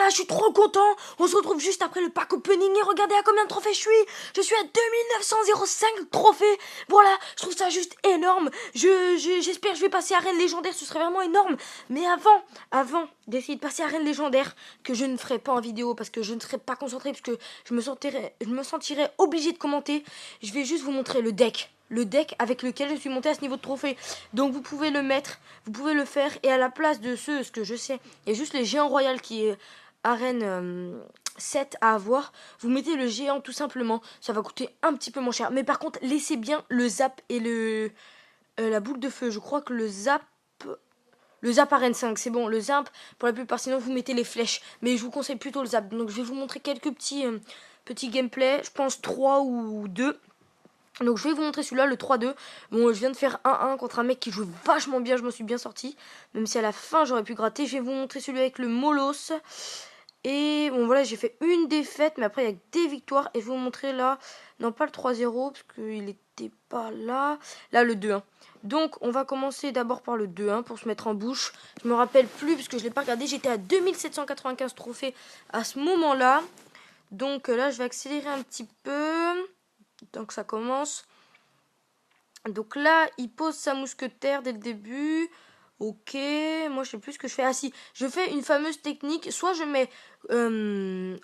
voilà, je suis trop content. On se retrouve juste après le pack opening et regardez à combien de trophées je suis. Je suis à 2905 trophées. Voilà, je trouve ça juste énorme. J'espère que je vais passer à Arène légendaire, ce serait vraiment énorme. Mais avant d'essayer de passer à Arène légendaire, que je ne ferai pas en vidéo parce que je ne serai pas concentré, parce que je me sentirais obligé de commenter, je vais juste vous montrer le deck. Le deck avec lequel je suis monté à ce niveau de trophée. Donc vous pouvez le mettre, vous pouvez le faire. Et à la place de ce que je sais, il y a juste les géants royal qui est arène 7 à avoir. Vous mettez le géant tout simplement. Ça va coûter un petit peu moins cher. Mais par contre, laissez bien le zap et la boule de feu. Je crois que le zap arène 5, c'est bon. Le zap pour la plupart. Sinon, vous mettez les flèches. Mais je vous conseille plutôt le zap. Donc je vais vous montrer quelques petits gameplays. Je pense 3 ou 2. Donc je vais vous montrer celui-là, le 3-2. Bon, je viens de faire 1-1 contre un mec qui joue vachement bien, je m'en suis bien sorti. Même si à la fin j'aurais pu gratter. Je vais vous montrer celui avec le Molos. Et bon voilà, j'ai fait une défaite, mais après il y a des victoires. Et je vais vous montrer là, non pas le 3-0, parce qu'il était pas là. Là le 2-1. Donc on va commencer d'abord par le 2-1 pour se mettre en bouche. Je me rappelle plus, parce que je l'ai pas regardé. J'étais à 2795 trophées à ce moment-là. Donc là je vais accélérer un petit peu. Donc ça commence. Donc là, il pose sa mousquetaire dès le début. Ok, moi je sais plus ce que je fais. Ah si, je fais une fameuse technique. Soit je mets,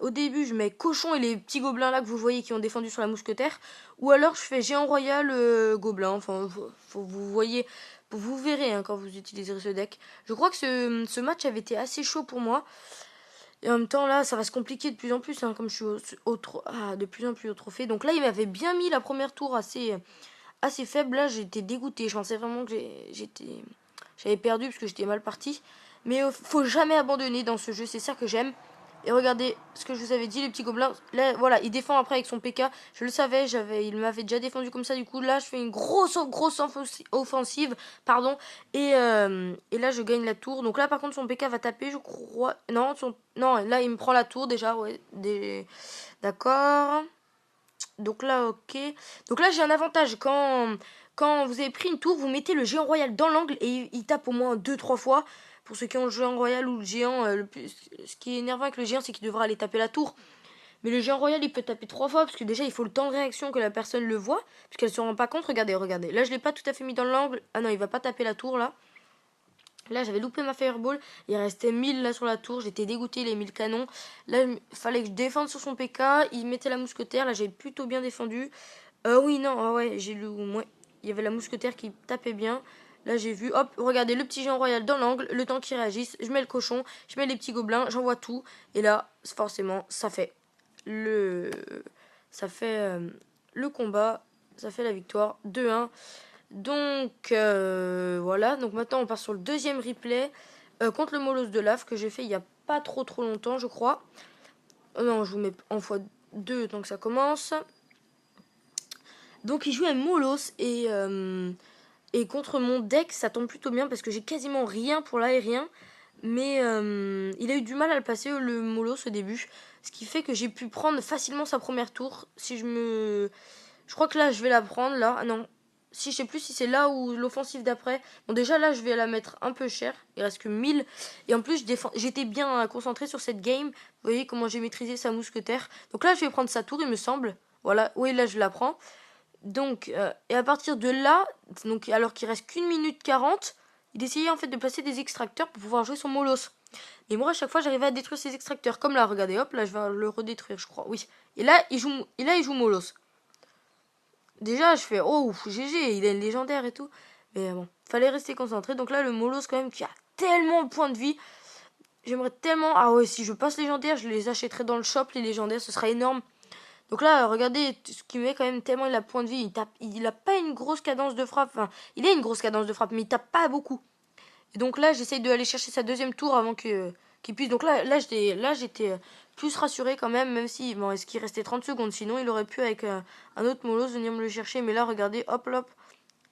au début, je mets cochon et les petits gobelins là que vous voyez qui ont défendu sur la mousquetaire. Ou alors je fais géant royal gobelin. Enfin, vous voyez, vous verrez hein, quand vous utiliserez ce deck. Je crois que ce match avait été assez chaud pour moi. Et en même temps, là, ça va se compliquer de plus en plus, hein, comme je suis de plus en plus au trophée. Donc là, il m'avait bien mis la première tour assez faible. Là, j'étais dégoûté. Je pensais vraiment que j'avais perdu parce que j'étais mal parti. Mais faut jamais abandonner dans ce jeu. C'est ça que j'aime. Et regardez ce que je vous avais dit, les petits gobelins. Là, voilà, il défend après avec son PK. Je le savais, il m'avait déjà défendu comme ça. Du coup, là, je fais une grosse offensive. Pardon. Et là, je gagne la tour. Donc là, par contre, son PK va taper, je crois. Non, là, il me prend la tour déjà. Ouais, d'accord. Donc là, ok. Donc là, j'ai un avantage. Quand vous avez pris une tour, vous mettez le géant royal dans l'angle et il tape au moins 2-3 fois. Pour ceux qui ont le géant royal ou le géant, ce qui est énervant avec le géant, c'est qu'il devra aller taper la tour. Mais le géant royal, il peut taper 3 fois parce que déjà, il faut le temps de réaction que la personne le voit. Parce qu'elle se rend pas compte. Regardez. Là, je l'ai pas tout à fait mis dans l'angle. Ah non, il va pas taper la tour là. Là, j'avais loupé ma fireball. Il restait 1000 là sur la tour. J'étais dégoûté, les 1000 canons. Là, il fallait que je défende sur son PK. Il mettait la mousquetaire. Là, j'avais plutôt bien défendu. Oui, non, ah ouais, j'ai lu. Ouais. Il y avait la mousquetaire qui tapait bien. Là, j'ai vu. Hop, regardez le petit géant royal dans l'angle. Le temps qu'il réagisse. Je mets le cochon. Je mets les petits gobelins. J'envoie tout. Et là, forcément, ça fait le. Ça fait le combat. Ça fait la victoire. 2-1. Donc voilà, donc maintenant on part sur le deuxième replay contre le Molos de Lave que j'ai fait il y a pas trop longtemps je crois. Non, je vous mets en x2 donc ça commence. Donc il joue un Molos et contre mon deck ça tombe plutôt bien parce que j'ai quasiment rien pour l'aérien. Mais il a eu du mal à le passer le Molos au début. Ce qui fait que j'ai pu prendre facilement sa première tour. Je crois que là je vais la prendre là. Ah non. Si je sais plus si c'est là ou l'offensive d'après. Bon déjà là je vais la mettre un peu cher. Il reste que 1000. Et en plus j'étais bien concentré sur cette game. Vous voyez comment j'ai maîtrisé sa mousquetaire. Donc là je vais prendre sa tour il me semble. Voilà. Oui là je la prends. Donc et à partir de là. Donc alors qu'il reste qu'une minute 40. Il essayait en fait de placer des extracteurs pour pouvoir jouer son Molos. Et moi à chaque fois j'arrivais à détruire ces extracteurs. Comme là regardez hop là je vais le redétruire je crois. Oui. Et là il joue Molos. Déjà, je fais, oh, GG, il est légendaire et tout. Mais bon, fallait rester concentré. Donc là, le Molos, quand même, qui a tellement de points de vie. J'aimerais tellement. Ah ouais, si je passe légendaire, je les achèterais dans le shop, les légendaires, ce sera énorme. Donc là, regardez ce qui met quand même tellement il a point de vie. Il a pas une grosse cadence de frappe. Enfin, il a une grosse cadence de frappe, mais il tape pas beaucoup. Et donc là, j'essaye de aller chercher sa deuxième tour avant qu'il puisse. Donc là j'étais plus rassuré quand même si, bon, est-ce qu'il restait 30 secondes. Sinon, il aurait pu, avec un autre Molos, venir me le chercher. Mais là, regardez, hop, hop.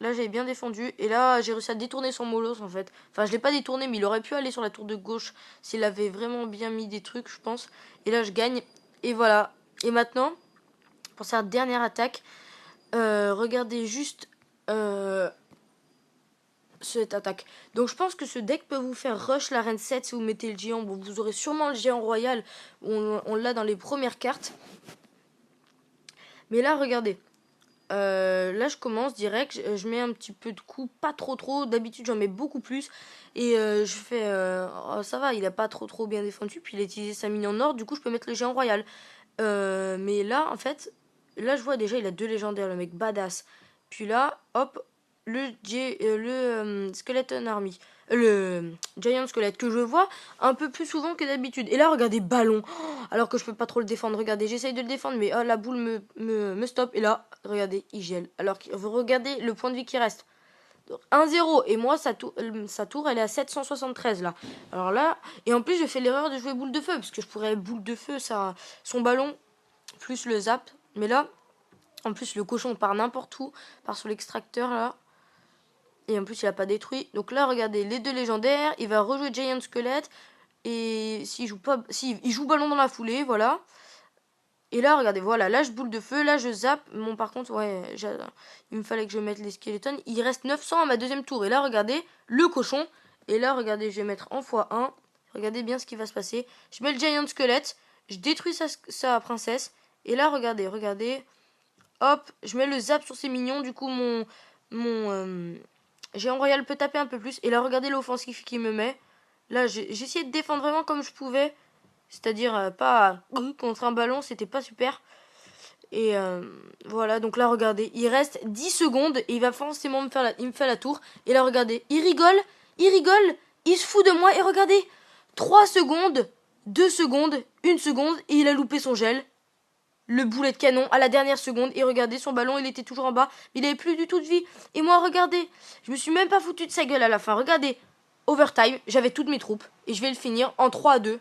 Là, j'avais bien défendu. Et là, j'ai réussi à détourner son Molos, en fait. Enfin, je l'ai pas détourné, mais il aurait pu aller sur la tour de gauche s'il avait vraiment bien mis des trucs, je pense. Et là, je gagne. Et voilà. Et maintenant, pour sa dernière attaque, regardez juste... cette attaque. Donc je pense que ce deck peut vous faire rush l'arène 7 si vous mettez le géant. Bon, vous aurez sûrement le géant royal, on l'a dans les premières cartes. Mais là, regardez. Là, je commence direct. Je mets un petit peu de coups, pas trop. D'habitude, j'en mets beaucoup plus. Et je fais... oh, ça va, il a pas trop bien défendu. Puis il a utilisé sa mine en or. Du coup, je peux mettre le géant royal. Mais là, en fait... Là, je vois déjà, il a 2 légendaires, le mec badass. Puis là, hop, le Skeleton Army. Le Giant Squelette que je vois un peu plus souvent que d'habitude. Et là, regardez, ballon. Alors que je peux pas trop le défendre. Regardez, j'essaye de le défendre, mais oh, la boule me stoppe. Et là, regardez, il gèle. Alors que vous regardez le point de vie qui reste. 1-0. Et moi, sa tour, elle est à 773 là. Alors là, et en plus, j'ai fait l'erreur de jouer boule de feu. Parce que je pourrais boule de feu, son ballon, plus le zap. Mais là, en plus, le cochon part n'importe où. Part sur l'extracteur là. Et en plus, il a pas détruit. Donc là, regardez, les 2 légendaires. Il va rejouer Giant Squelette. Et s'il joue pas, il joue ballon dans la foulée, voilà. Et là, regardez, voilà, là je boule de feu, là je zappe. Bon, par contre, ouais, il me fallait que je mette les skeletons. Il reste 900 à ma deuxième tour. Et là, regardez, le cochon. Et là, regardez, je vais mettre en x1. Regardez bien ce qui va se passer. Je mets le Giant Squelette. Je détruis sa princesse. Et là, regardez. Hop, je mets le zap sur ses mignons. Du coup, mon géant royal peut taper un peu plus. Et là, regardez l'offensif qu'il me met. Là, j'ai essayé de défendre vraiment comme je pouvais. C'est-à-dire pas contre un ballon, c'était pas super. Et voilà, donc là, regardez, il reste 10 secondes et il va forcément il me fait la tour. Et là, regardez, il rigole, il se fout de moi. Et regardez, 3 secondes, 2 secondes, 1 seconde et il a loupé son gel. Le boulet de canon à la dernière seconde. Et regardez, son ballon, il était toujours en bas. Il avait plus du tout de vie. Et moi, regardez, je me suis même pas foutu de sa gueule à la fin. Regardez, overtime, j'avais toutes mes troupes. Et je vais le finir en 3-2.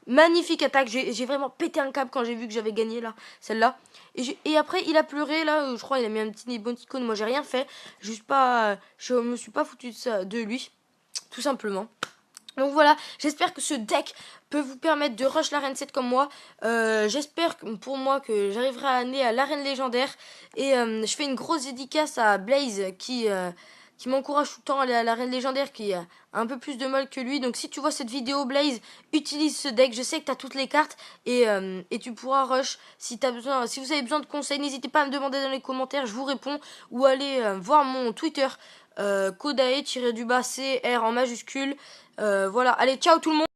Magnifique attaque, j'ai vraiment pété un câble quand j'ai vu que j'avais gagné là, celle-là. Et après il a pleuré là, je crois il a mis un petit émoticône, moi j'ai rien fait, juste pas, je me suis pas foutu de lui, tout simplement. Donc voilà, j'espère que ce deck peut vous permettre de rush l'arène 7 comme moi. J'espère pour moi que j'arriverai à aller à l'arène légendaire. Et je fais une grosse dédicace à Blaze qui m'encourage tout le temps à aller à l'arène légendaire, qui a un peu plus de mal que lui. Donc si tu vois cette vidéo, Blaze, utilise ce deck. Je sais que tu as toutes les cartes et tu pourras rush. Si vous avez besoin de conseils, n'hésitez pas à me demander dans les commentaires, je vous réponds. Ou allez voir mon Twitter, Kodae-CR en majuscule. Voilà, allez, ciao tout le monde.